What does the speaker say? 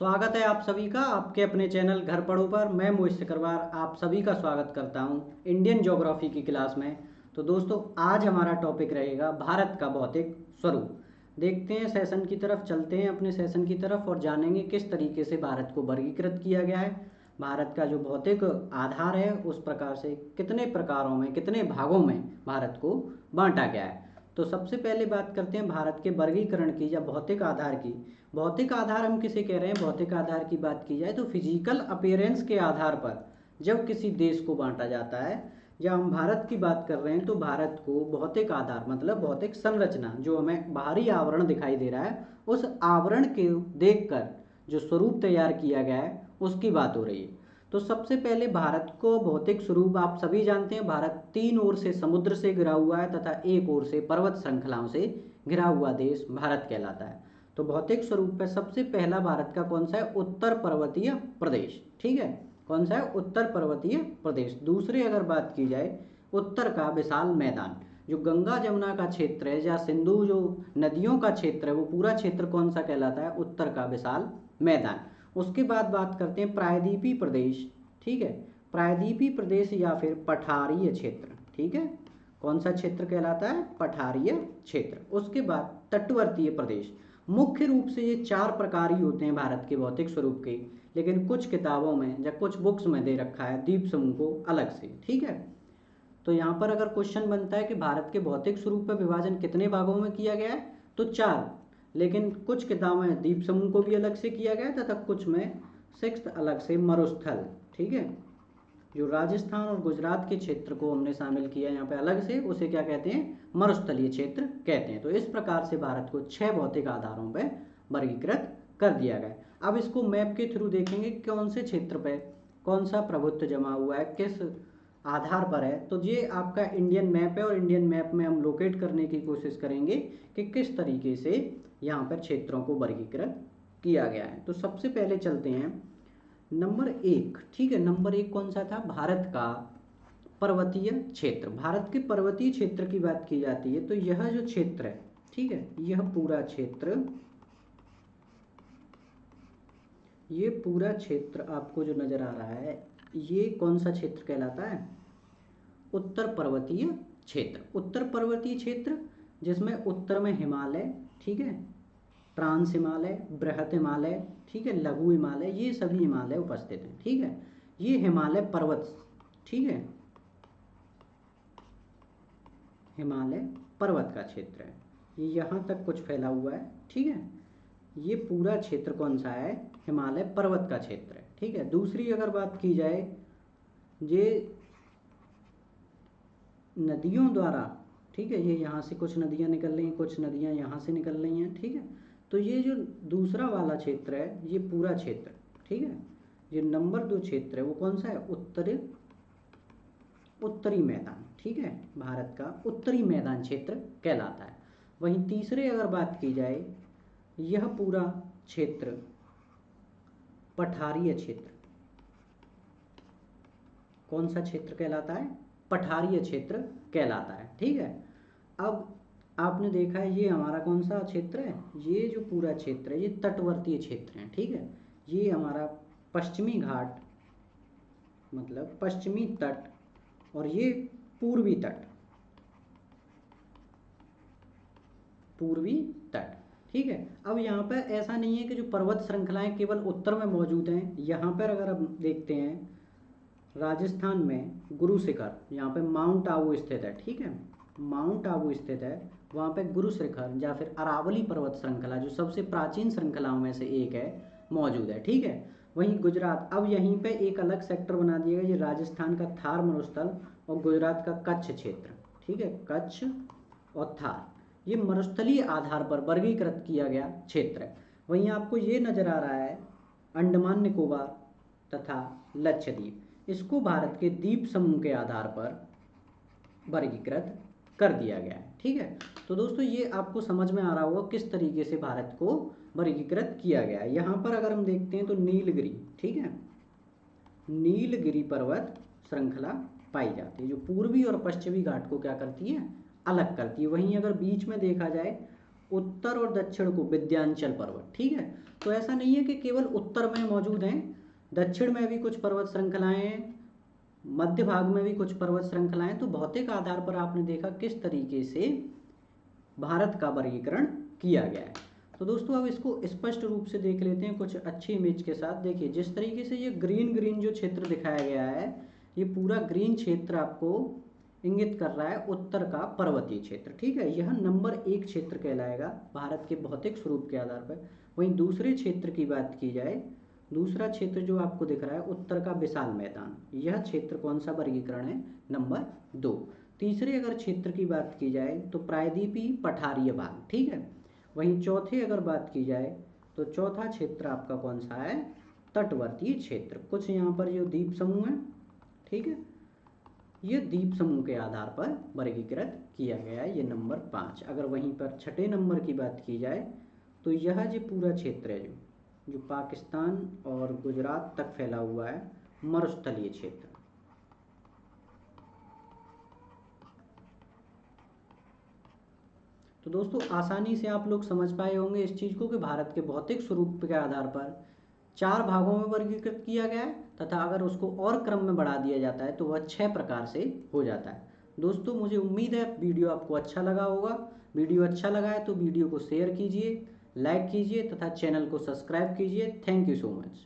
स्वागत है आप सभी का आपके अपने चैनल घर पढ़ो पर। मैं मोहित सिकरवार आप सभी का स्वागत करता हूं इंडियन ज्योग्राफी की क्लास में। तो दोस्तों आज हमारा टॉपिक रहेगा भारत का भौतिक स्वरूप। देखते हैं सेशन की तरफ, चलते हैं अपने सेशन की तरफ और जानेंगे किस तरीके से भारत को वर्गीकृत किया गया है। भारत का जो भौतिक आधार है उस प्रकार से कितने प्रकारों में, कितने भागों में भारत को बांटा गया है। तो सबसे पहले बात करते हैं भारत के वर्गीकरण की या भौतिक आधार की। भौतिक आधार हम किसे कह रहे हैं? भौतिक आधार की बात की जाए तो फिजिकल अपीयरेंस के आधार पर जब किसी देश को बांटा जाता है, या हम भारत की बात कर रहे हैं तो भारत को भौतिक आधार मतलब भौतिक संरचना, जो हमें बाहरी आवरण दिखाई दे रहा है उस आवरण के देखकर जो स्वरूप तैयार किया गया है उसकी बात हो रही है। तो सबसे पहले भारत को भौतिक स्वरूप आप सभी जानते हैं, भारत तीन ओर से समुद्र से घिरा हुआ है तथा एक ओर से पर्वत श्रृंखलाओं से घिरा हुआ देश भारत कहलाता है। तो भौतिक स्वरूप पे सबसे पहला भारत का कौन सा है? उत्तर पर्वतीय प्रदेश। ठीक है, कौन सा है? उत्तर पर्वतीय प्रदेश। दूसरी अगर बात की जाए, उत्तर का विशाल मैदान, जो गंगा जमुना का क्षेत्र है या सिंधु जो नदियों का क्षेत्र है वो पूरा क्षेत्र कौन सा कहलाता है? उत्तर का विशाल मैदान। उसके बाद बात करते हैं प्रायद्वीपीय प्रदेश। ठीक है, प्रायद्वीपीय प्रदेश या फिर पठारीय क्षेत्र। ठीक है, कौन सा क्षेत्र कहलाता है? पठारीय क्षेत्र। उसके बाद तटवर्तीय प्रदेश। मुख्य रूप से ये चार प्रकार ही होते हैं भारत के भौतिक स्वरूप के, लेकिन कुछ किताबों में या कुछ बुक्स में दे रखा है द्वीप समूह को अलग से। ठीक है, तो यहाँ पर अगर क्वेश्चन बनता है कि भारत के भौतिक स्वरूप का विभाजन कितने भागों में किया गया है, तो चार, लेकिन कुछ किताबों में द्वीप समूह को भी अलग से किया गया है तथा कुछ में सिक्स्थ अलग से मरुस्थल। ठीक है, जो राजस्थान और गुजरात के क्षेत्र को हमने शामिल किया यहाँ पे अलग से, उसे क्या कहते हैं? मरुस्थलीय क्षेत्र कहते हैं। तो इस प्रकार से भारत को 6 भौतिक आधारों पर वर्गीकृत कर दिया गया। अब इसको मैप के थ्रू देखेंगे कौन से क्षेत्र पे कौन सा प्रभुत्व जमा हुआ है, किस आधार पर है। तो ये आपका इंडियन मैप है और इंडियन मैप में हम लोकेट करने की कोशिश करेंगे कि किस तरीके से यहाँ पर क्षेत्रों को वर्गीकृत किया गया है। तो सबसे पहले चलते हैं नंबर 1। ठीक है, नंबर 1 कौन सा था? भारत का पर्वतीय क्षेत्र। भारत के पर्वतीय क्षेत्र की बात की जाती है तो यह जो क्षेत्र है, ठीक है, यह पूरा क्षेत्र, ये पूरा क्षेत्र आपको जो नजर आ रहा है ये कौन सा क्षेत्र कहलाता है? उत्तर पर्वतीय क्षेत्र। उत्तर पर्वतीय क्षेत्र जिसमें उत्तर में हिमालय, ठीक है, ट्रांस हिमालय, बृहत हिमालय, ठीक है, लघु हिमालय, ये सभी हिमालय उपस्थित हैं। ठीक है, ये हिमालय पर्वत, ठीक है, हिमालय पर्वत का क्षेत्र है, ये यहाँ तक कुछ फैला हुआ है। ठीक है, ये पूरा क्षेत्र कौन सा है? हिमालय पर्वत का क्षेत्र है। ठीक है, दूसरी अगर बात की जाए, ये नदियों द्वारा, ठीक है, ये यहाँ से कुछ नदियाँ निकल रही हैं, कुछ नदियाँ यहाँ से निकल रही हैं। ठीक है, तो ये जो दूसरा वाला क्षेत्र है ये पूरा क्षेत्र, ठीक है, ये नंबर 2 क्षेत्र है वो कौन सा है? उत्तरी मैदान। ठीक है, भारत का उत्तरी मैदान क्षेत्र कहलाता है। वहीं तीसरे अगर बात की जाए, यह पूरा क्षेत्र पठारीय क्षेत्र, कौन सा क्षेत्र कहलाता है? पठारीय क्षेत्र कहलाता है। ठीक है, अब आपने देखा है ये हमारा कौन सा क्षेत्र है? ये जो पूरा क्षेत्र है ये तटवर्तीय क्षेत्र है। ठीक है, ये हमारा पश्चिमी घाट मतलब पश्चिमी तट, और ये पूर्वी तट, पूर्वी तट। ठीक है, अब यहाँ पर ऐसा नहीं है कि जो पर्वत श्रृंखलाएं केवल उत्तर में मौजूद हैं। यहाँ पर अगर हम देखते हैं राजस्थान में गुरु शिखर, यहाँ पे माउंट आबू स्थित है। ठीक है, माउंट आबू स्थित है, वहाँ पे गुरु शिखर या फिर अरावली पर्वत श्रृंखला जो सबसे प्राचीन श्रृंखलाओं में से एक है मौजूद है। ठीक है, वहीं गुजरात, अब यहीं पे एक अलग सेक्टर बना दिया गया, ये राजस्थान का थार मरुस्थल और गुजरात का कच्छ क्षेत्र। ठीक है, कच्छ और थार, ये मरुस्थलीय आधार पर वर्गीकृत किया गया क्षेत्र है। वहीं आपको ये नज़र आ रहा है अंडमान निकोबार तथा लक्षद्वीप, इसको भारत के द्वीप समूह के आधार पर वर्गीकृत कर दिया गया है। ठीक है, तो दोस्तों ये आपको समझ में आ रहा होगा किस तरीके से भारत को वर्गीकृत किया गया है। यहाँ पर अगर हम देखते हैं तो नीलगिरी, ठीक है, नीलगिरी पर्वत श्रृंखला पाई जाती है जो पूर्वी और पश्चिमी घाट को क्या करती है? अलग करती है। वहीं अगर बीच में देखा जाए उत्तर और दक्षिण को विंध्याचल पर्वत, ठीक है। तो ऐसा नहीं है कि केवल उत्तर में मौजूद हैं, दक्षिण में भी कुछ पर्वत श्रृंखलाएं हैं, मध्य भाग में भी कुछ पर्वत श्रृंखलाएं। तो भौतिक आधार पर आपने देखा किस तरीके से भारत का वर्गीकरण किया गया है। तो दोस्तों अब इसको स्पष्ट रूप से देख लेते हैं कुछ अच्छी इमेज के साथ। देखिए जिस तरीके से ये ग्रीन ग्रीन जो क्षेत्र दिखाया गया है, ये पूरा ग्रीन क्षेत्र आपको इंगित कर रहा है उत्तर का पर्वतीय क्षेत्र, ठीक है। यह नंबर 1 क्षेत्र कहलाएगा भारत के भौतिक स्वरूप के आधार पर। वहीं दूसरे क्षेत्र की बात की जाए, दूसरा क्षेत्र जो आपको दिख रहा है उत्तर का विशाल मैदान, यह क्षेत्र कौन सा वर्गीकरण है, नंबर 2। तीसरे अगर क्षेत्र की बात की जाए तो प्रायद्वीपीय पठारीय भाग, ठीक है। वहीं चौथे अगर बात की जाए तो चौथा क्षेत्र आपका कौन सा है, तटवर्तीय क्षेत्र। कुछ यहाँ पर जो द्वीप समूह है, ठीक है, ये द्वीप समूह के आधार पर वर्गीकृत किया गया है, ये नंबर 5। अगर वहीं पर छठे नंबर की बात की जाए तो यह जो पूरा क्षेत्र है जो पाकिस्तान और गुजरात तक फैला हुआ है, मरुस्थलीय क्षेत्र। तो दोस्तों आसानी से आप लोग समझ पाए होंगे इस चीज़ को कि भारत के भौतिक स्वरूप के आधार पर 4 भागों में वर्गीकृत किया गया है, तथा अगर उसको और क्रम में बढ़ा दिया जाता है तो वह 6 प्रकार से हो जाता है। दोस्तों मुझे उम्मीद है वीडियो आपको अच्छा लगा होगा। वीडियो अच्छा लगा है तो वीडियो को शेयर कीजिए, लाइक कीजिए तथा चैनल को सब्सक्राइब कीजिए। Thank you so much.